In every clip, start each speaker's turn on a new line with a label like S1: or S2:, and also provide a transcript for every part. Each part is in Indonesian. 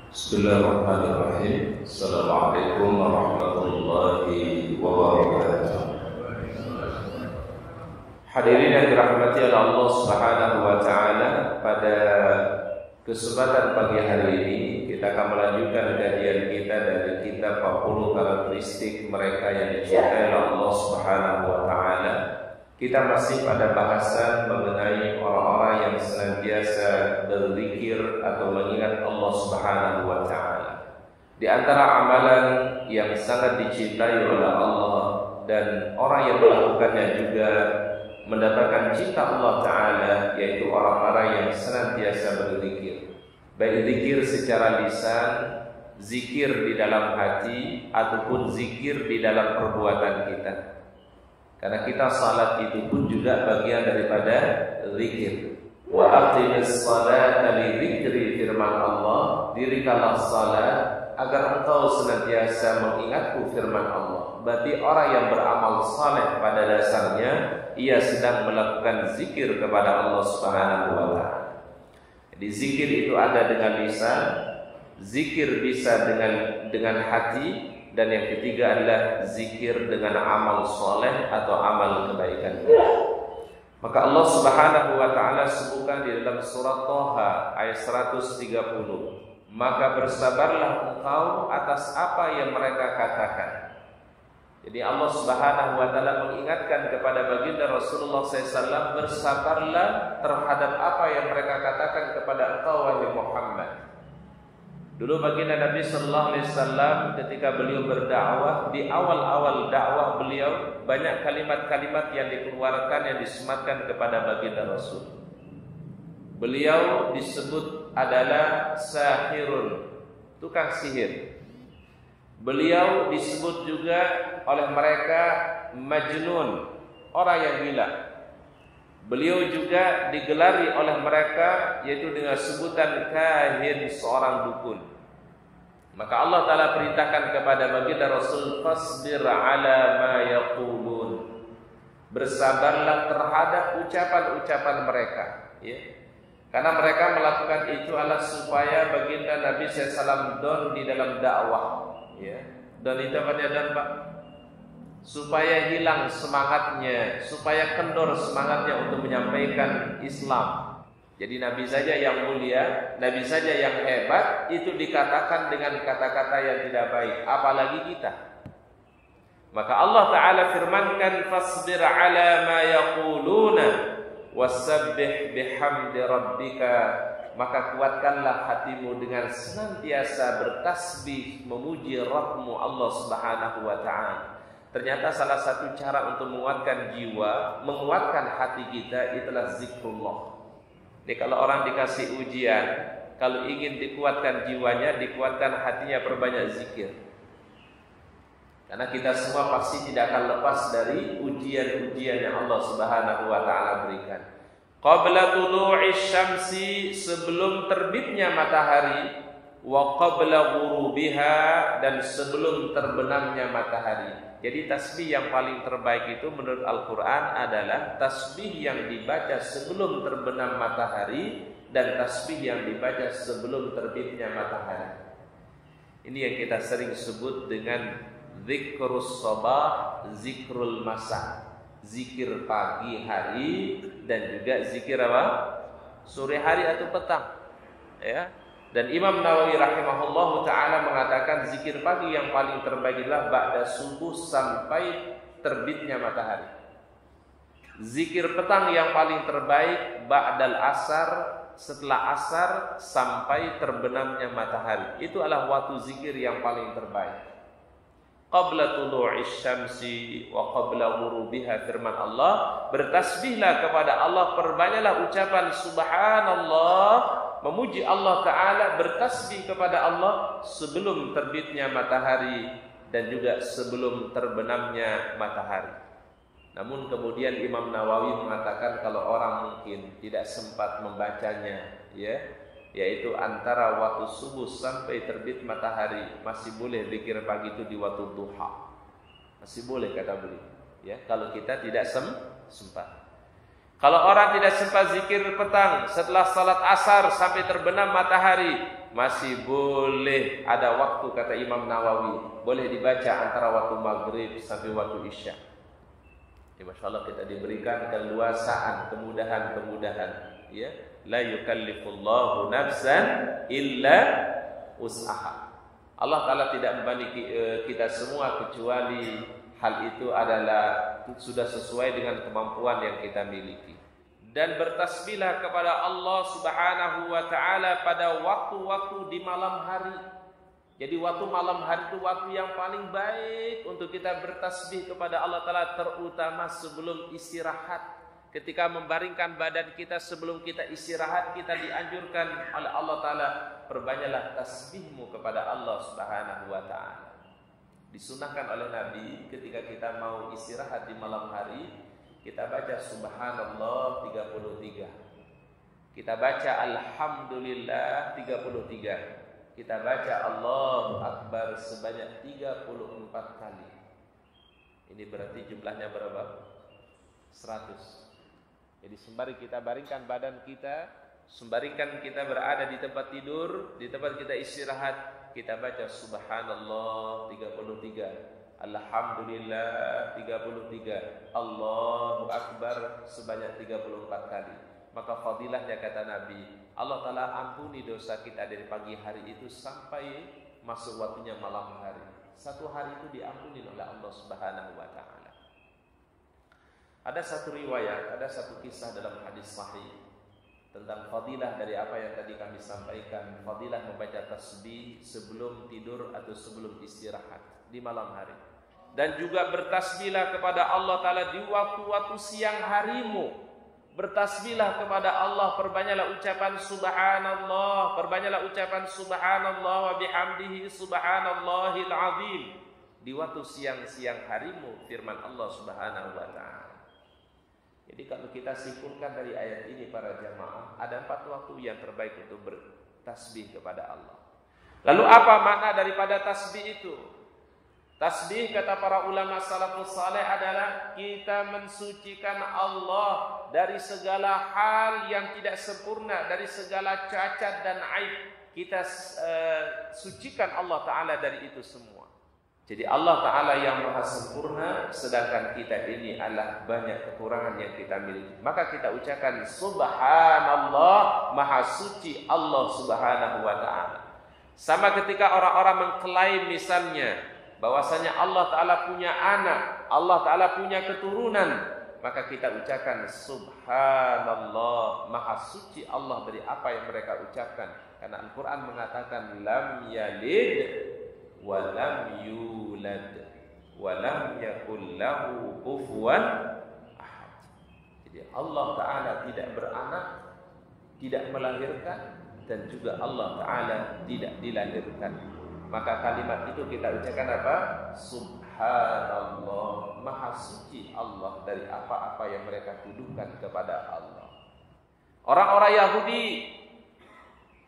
S1: Bismillahirrahmanirrahim. Assalamualaikum warahmatullahi wabarakatuh. Hadirin yang dirahmati oleh Allah Subhanahu wa taala, pada kesempatan pagi hari ini kita akan melanjutkan kajian kita dari kitab 40 karakteristik mereka yang dicintai oleh Allah Subhanahu wa taala. Kita masih pada bahasan mengenai orang-orang yang senantiasa berzikir atau mengingat Allah Subhanahu wa taala. Di antara amalan yang sangat dicintai oleh Allah dan orang yang melakukannya juga mendapatkan cinta Allah taala, yaitu orang-orang yang senantiasa berzikir. Baik zikir secara lisan, zikir di dalam hati, ataupun zikir di dalam perbuatan kita. Karena kita salat itu pun juga bagian daripada zikir. Wa aqimis salata li dzikri, firman Allah, dirikanlah salat agar engkau senantiasa mengingatku, firman Allah. Berarti orang yang beramal saleh pada dasarnya ia sedang melakukan zikir kepada Allah Subhanahu wa taala. Jadi zikir itu ada dengan lisan, zikir bisa dengan hati, dan yang ketiga adalah zikir dengan amal soleh atau amal kebaikan. Maka Allah Subhanahu wa taala sebutkan di dalam surat Thaha ayat 130, maka bersabarlah engkau atas apa yang mereka katakan. Jadi Allah Subhanahu wa taala mengingatkan kepada baginda Rasulullah SAW, bersabarlah terhadap apa yang mereka katakan kepada engkau wahai Muhammad. Dulu baginda Nabi sallallahu alaihi wasallam ketika beliau berdakwah, di awal-awal dakwah beliau banyak kalimat-kalimat yang dikeluarkan yang disematkan kepada baginda Rasul. Beliau disebut adalah sahirun, tukang sihir. Beliau disebut juga oleh mereka majnun, orang yang gila. Beliau juga digelari oleh mereka yaitu dengan sebutan kahin, seorang dukun. Maka Allah Ta'ala perintahkan kepada baginda Rasul, fasbir ala ma yaqulun, bersabarlah terhadap ucapan-ucapan mereka, ya. Karena mereka melakukan itu adalah supaya baginda Nabi SAW down di dalam dakwah, ya. Dan itu apa dia dan Pak? Supaya hilang semangatnya, supaya kendor semangatnya untuk menyampaikan Islam. Jadi Nabi saja yang mulia, Nabi saja yang hebat, itu dikatakan dengan kata-kata yang tidak baik, apalagi kita. Maka Allah Ta'ala firmankan, fasbir ala ma yaquluna wasabbih bihamdi rabbika, maka kuatkanlah hatimu dengan senantiasa bertasbih memuji Rabbmu Allah Subhanahu wa taala. Ternyata salah satu cara untuk menguatkan jiwa, menguatkan hati kita itulah zikrullah. Jadi kalau orang dikasih ujian, kalau ingin dikuatkan jiwanya, dikuatkan hatinya, perbanyak zikir. Karena kita semua pasti tidak akan lepas dari ujian-ujian yang Allah Subhanahu wa taala berikan. Qabla tulu'i syamsi, sebelum terbitnya matahari, wa qabla ghurubiha, dan sebelum terbenamnya matahari. Jadi tasbih yang paling terbaik itu menurut Al-Quran adalah tasbih yang dibaca sebelum terbenam matahari dan tasbih yang dibaca sebelum terbitnya matahari. Ini yang kita sering sebut dengan zikrus sabah, zikrul masa, zikir pagi hari dan juga zikir apa? Sore hari atau petang, ya. Dan Imam Nawawi rahimahullahu ta'ala mengatakan zikir pagi yang paling terbaik adalah ba'da subuh sampai terbitnya matahari. Zikir petang yang paling terbaik ba'dal asar, setelah asar sampai terbenamnya matahari. Itu adalah waktu zikir yang paling terbaik. Qabla tulu'is syamsi wa qabla ghurubiha, firman Allah, bertasbihlah kepada Allah, perbanyaklah ucapan subhanallah, memuji Allah Ta'ala, bertasbih kepada Allah sebelum terbitnya matahari dan juga sebelum terbenamnya matahari. Namun kemudian Imam Nawawi mengatakan kalau orang mungkin tidak sempat membacanya, ya, yaitu antara waktu subuh sampai terbit matahari, masih boleh zikir pagi itu di waktu duha. Masih boleh kata beliau, ya, kalau kita tidak sempat. Kalau orang tidak sempat zikir petang setelah salat asar sampai terbenam matahari, masih boleh ada waktu, kata Imam Nawawi, boleh dibaca antara waktu maghrib sampai waktu isya. Ya, Masya Allah, kita diberikan keluasaan, kemudahan, ya. La yukallifullahu nafsan illa usaha. Allah Ta'ala tidak membebani kita semua kecuali hal itu adalah sudah sesuai dengan kemampuan yang kita miliki. Dan bertasbihlah kepada Allah Subhanahu wa Ta'ala pada waktu-waktu di malam hari. Jadi waktu malam hari itu waktu yang paling baik untuk kita bertasbih kepada Allah Ta'ala, terutama sebelum istirahat. Ketika membaringkan badan kita sebelum kita istirahat, kita dianjurkan oleh Allah Ta'ala, perbanyaklah tasbihmu kepada Allah Subhanahu wa Ta'ala. Disunahkan oleh Nabi ketika kita mau istirahat di malam hari, kita baca Subhanallah 33, kita baca Alhamdulillah 33, kita baca Allahu Akbar sebanyak 34 kali. Ini berarti jumlahnya berapa? 100. Jadi sembari kita baringkan badan kita, sembaringkan kita berada di tempat tidur, di tempat kita istirahat, kita baca Subhanallah 33, Alhamdulillah 33, Allahu Akbar sebanyak 34 kali. Maka fadilahnya, kata Nabi, Allah Ta'ala ampuni dosa kita dari pagi hari itu sampai masuk waktunya malam hari. Satu hari itu diampuni oleh Allah Subhanahu wa Ta'ala. Ada satu riwayat, ada satu kisah dalam hadis sahih tentang fadilah dari apa yang tadi kami sampaikan. Fadilah membaca tasbih sebelum tidur atau sebelum istirahat di malam hari. Dan juga bertasbihlah kepada Allah Ta'ala di waktu-waktu siang harimu. Bertasbihlah kepada Allah, perbanyaklah ucapan subhanallah, perbanyaklah ucapan subhanallah wa bihamdihi subhanallahil azim di waktu siang-siang harimu, firman Allah Subhanahu wa Ta'ala. Jadi kalau kita simpulkan dari ayat ini para jamaah, ada 4 waktu yang terbaik untuk bertasbih kepada Allah. Lalu apa makna daripada tasbih itu? Tasbih, kata para ulama salafus saleh, adalah kita mensucikan Allah dari segala hal yang tidak sempurna, dari segala cacat dan aib. Kita sucikan Allah Ta'ala dari itu semua. Jadi Allah Ta'ala yang maha sempurna, sedangkan kita ini adalah banyak kekurangan yang kita miliki. Maka kita ucapkan Subhanallah, maha suci Allah Subhanahu wa Ta'ala. Sama ketika orang-orang mengklaim misalnya bahwasanya Allah Ta'ala punya anak, Allah Ta'ala punya keturunan, maka kita ucapkan Subhanallah, maha suci Allah dari apa yang mereka ucapkan. Karena Al-Quran mengatakan lam yalid wa lam yulad wa lam yakul lahu kufuwan ahad. Jadi Allah Ta'ala tidak beranak, tidak melahirkan, dan juga Allah Ta'ala tidak dilahirkan. Maka kalimat itu kita ucapkan apa? Subhanallah, maha suci Allah dari apa-apa yang mereka tuduhkan kepada Allah. Orang-orang Yahudi,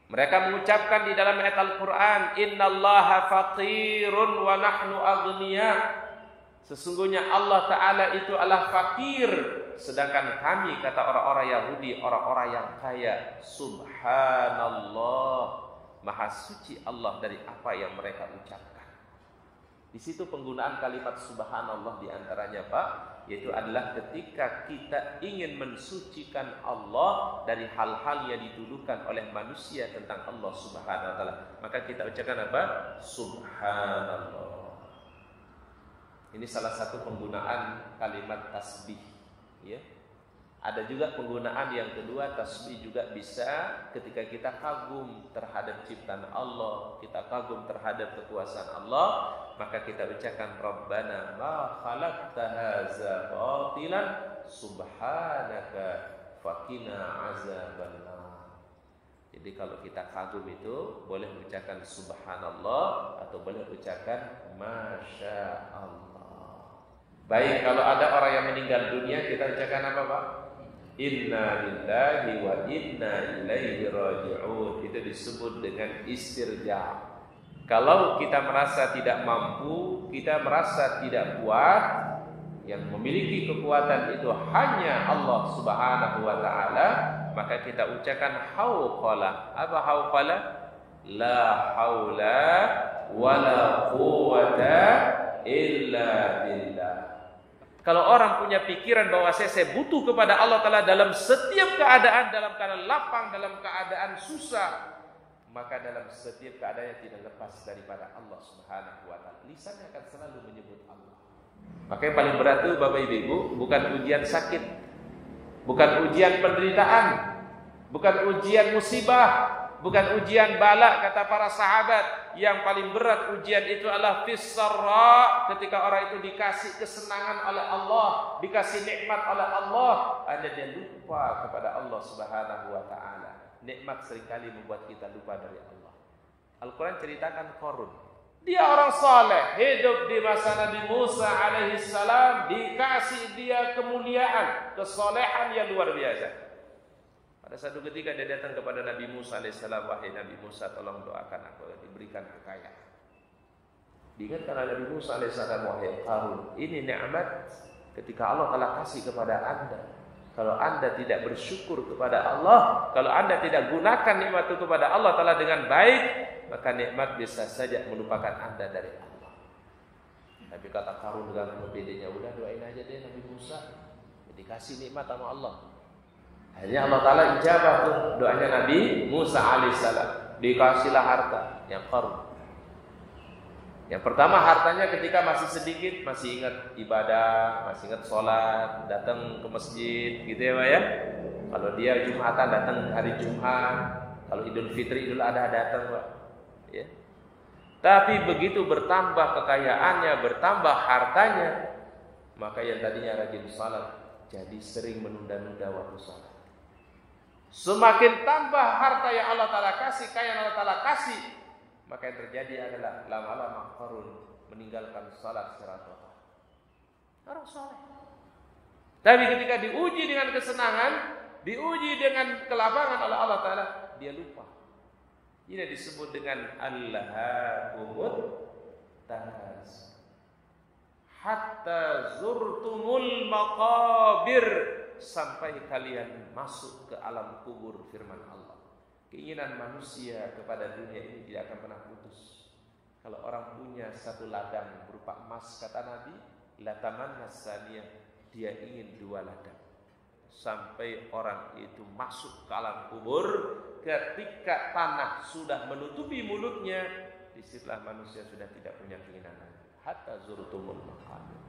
S1: mereka mengucapkan di dalam ayat Al-Quran, innallaha faqirun wa nahnu aghniya. Sesungguhnya Allah Ta'ala itu adalah fakir, sedangkan kami, kata orang-orang Yahudi, orang-orang yang kaya. Subhanallah, maha suci Allah dari apa yang mereka ucapkan. Di situ penggunaan kalimat subhanallah diantaranya, Pak, yaitu adalah ketika kita ingin mensucikan Allah dari hal-hal yang dituduhkan oleh manusia tentang Allah Subhanahu wa Ta'ala, maka kita ucapkan apa? Subhanallah. Ini salah satu penggunaan kalimat tasbih, ya. Ada juga penggunaan yang kedua, tasbih juga bisa ketika kita kagum terhadap ciptaan Allah, kita kagum terhadap kekuasaan Allah, maka kita ucapkan Rabbana ma khalaqta hadza batilan subhanaka faqina azabannar. Jadi kalau kita kagum itu boleh ucapkan subhanallah atau boleh ucapkan masya Allah. Baik, kalau ada orang yang meninggal dunia, kita ucapkan apa, Pak? Inna lillahi wa inna ilaihi raji'un. Itu disebut dengan istirja'. Kalau kita merasa tidak mampu, kita merasa tidak kuat, yang memiliki kekuatan itu hanya Allah Subhanahu wa taala, maka kita ucapkan hauqala. Apa hauqala? La haula wala quwwata illa billah. Kalau orang punya pikiran bahwa saya butuh kepada Allah Ta'ala dalam setiap keadaan, dalam keadaan lapang, dalam keadaan susah, maka dalam setiap keadaan tidak lepas daripada Allah Subhanahu wa taala. Lisannya akan selalu menyebut Allah. Maka yang paling berat itu Bapak Ibu bukan ujian sakit, bukan ujian penderitaan, bukan ujian musibah, bukan ujian bala kata para sahabat. Yang paling berat ujian itu adalah fis-sarra, ketika orang itu dikasih kesenangan oleh Allah, dikasih nikmat oleh Allah, ada dia lupa kepada Allah Subhanahu wa taala. Nikmat seringkali membuat kita lupa dari Allah. Al-Quran ceritakan Qarun. Dia orang saleh, hidup di masa Nabi Musa alaihi salam, dikasih dia kemuliaan, kesolehan yang luar biasa. Pada satu ketika dia datang kepada Nabi Musa AS, wahai Nabi Musa, tolong doakan aku diberikan kekayaan. Diingatkan oleh Nabi Musa AS, wahai Qarun, ini nikmat ketika Allah telah kasih kepada anda. Kalau anda tidak bersyukur kepada Allah, kalau anda tidak gunakan nikmat itu kepada Allah Ta'ala dengan baik, maka nikmat bisa saja melupakan anda dari Allah. Tapi kata Qarun dengan pedenya, udah doain aja deh Nabi Musa, dikasih nikmat sama Allah. Akhirnya Allah Ta'ala ijabah tuh doanya Nabi Musa alaihissalam. Dikasihlah harta yang Qarun. Yang pertama hartanya ketika masih sedikit, masih ingat ibadah, masih ingat sholat, datang ke masjid gitu ya Pak ya. Kalau dia Jumatan datang hari Jumat, kalau Idul Fitri, Idul Adha datang Pak ya. Tapi begitu bertambah kekayaannya, bertambah hartanya, maka yang tadinya rajin sholat jadi sering menunda-nunda waktu sholat. Semakin tambah harta yang Allah Ta'ala kasih, kaya yang Allah Ta'ala kasih, maka yang terjadi adalah lama-lama Qarun meninggalkan salat secara total. Orang soleh. Tapi ketika diuji dengan kesenangan, diuji dengan kelapangan oleh Allah Ta'ala, dia lupa. Ini disebut dengan Allahakumut Takas. Hatta zurtumul maqabir, sampai kalian masuk ke alam kubur, firman Allah. Keinginan manusia kepada dunia ini tidak akan pernah putus. Kalau orang punya satu ladang berupa emas, kata Nabi, latamanna saniyah, dia ingin 2 ladang. Sampai orang itu masuk ke alam kubur, ketika tanah sudah menutupi mulutnya, disitulah manusia sudah tidak punya keinginan lagi. Hatta zurtumul maqabir.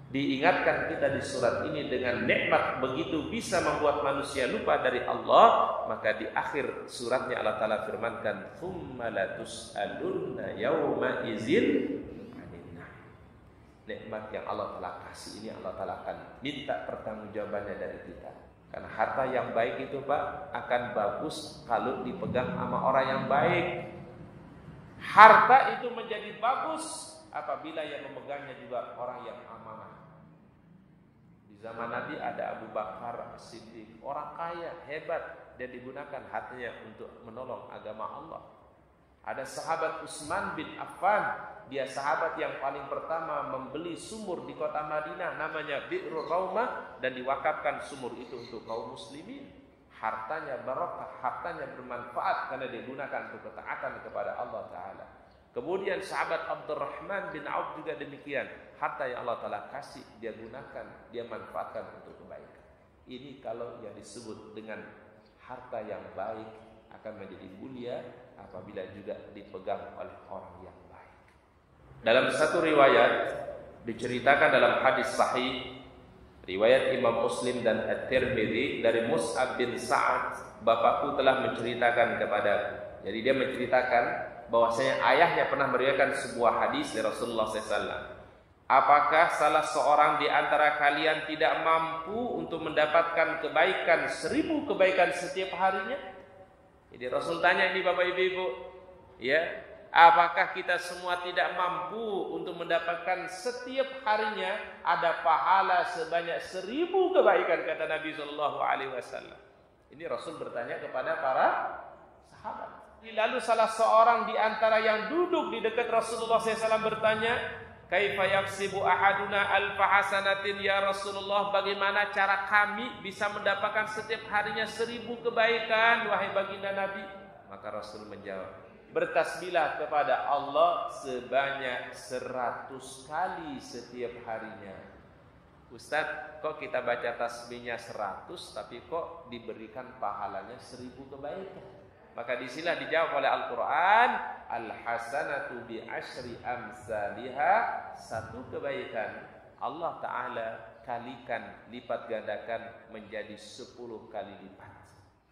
S1: Diingatkan kita di surat ini dengan nikmat begitu bisa membuat manusia lupa dari Allah, maka di akhir suratnya Allah Ta'ala firmankan, "Tsumma latus'alunna yauma idzin 'anil na'im." Nikmat yang Allah telah kasih ini Allah Ta'ala akan minta pertanggungjawabannya dari kita. Karena harta yang baik itu Pak akan bagus kalau dipegang sama orang yang baik. Harta itu menjadi bagus apabila yang memegangnya juga orang yang amanah. Di zaman Nabi ada Abu Bakar As-Siddiq, orang kaya, hebat, dan digunakan hartanya untuk menolong agama Allah. Ada sahabat Utsman bin Affan, dia sahabat yang paling pertama membeli sumur di kota Madinah, namanya Bi'ru Raumah, dan diwakafkan sumur itu untuk kaum muslimin. Hartanya barokah, hartanya bermanfaat karena digunakan untuk ketaatan kepada Allah Ta'ala. Kemudian sahabat Abdurrahman bin Auf juga demikian. Harta yang Allah Ta'ala kasih, dia gunakan, dia manfaatkan untuk kebaikan. Ini kalau yang disebut dengan harta yang baik akan menjadi mulia apabila juga dipegang oleh orang yang baik. Dalam satu riwayat diceritakan dalam hadis sahih, riwayat Imam Muslim dan At-Tirmidzi dari Mus'ab bin Sa'ad, bapakku telah menceritakan kepadaku. Jadi dia menceritakan bahwasanya ayahnya pernah meriwayatkan sebuah hadis dari Rasulullah SAW. Apakah salah seorang di antara kalian tidak mampu untuk mendapatkan kebaikan 1000 kebaikan setiap harinya? Jadi Rasul tanya ini Bapak Ibu, ya, apakah kita semua tidak mampu untuk mendapatkan setiap harinya ada pahala sebanyak 1000 kebaikan, kata Nabi SAW. Ini Rasul bertanya kepada para sahabat. Lalu salah seorang di antara yang duduk di dekat Rasulullah SAW bertanya, Kaifa yaksibu ahaduna alfa hasanatin ya Rasulullah, bagaimana cara kami bisa mendapatkan setiap harinya 1000 kebaikan wahai baginda Nabi? Maka Rasul menjawab, bertasbihlah kepada Allah sebanyak 100 kali setiap harinya. Ustaz, kok kita baca tasbihnya 100 tapi kok diberikan pahalanya 1000 kebaikan? Maka disinilah dijawab oleh Al-Quran, al-hasanatu bi asyri amsalihha, satu kebaikan Allah Ta'ala kalikan, lipat gandakan menjadi 10 kali lipat.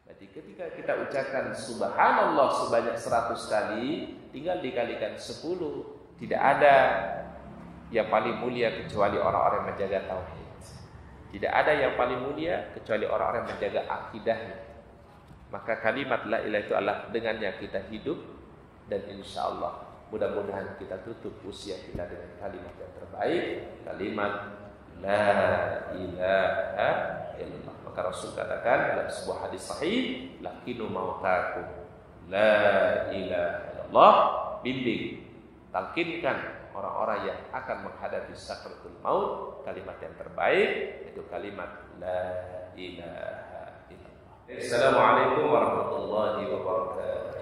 S1: Berarti ketika kita ucapkan subhanallah sebanyak 100 kali, tinggal dikalikan 10. Tidak ada yang paling mulia kecuali orang-orang yang menjaga tauhid. Tidak ada yang paling mulia kecuali orang-orang yang menjaga akidahnya. Maka kalimat la ilaha illallah dengannya kita hidup, dan insya Allah mudah-mudahan kita tutup usia kita dengan kalimat yang terbaik, kalimat la ilaha illallah. Maka Rasul katakan dalam sebuah hadis sahih, lakinu mautakum la ilaha illallah, bimbing, talkinkan orang-orang yang akan menghadapi sakratul maut kalimat yang terbaik, itu kalimat la ilaha illallah. Assalamualaikum warahmatullahi wabarakatuh.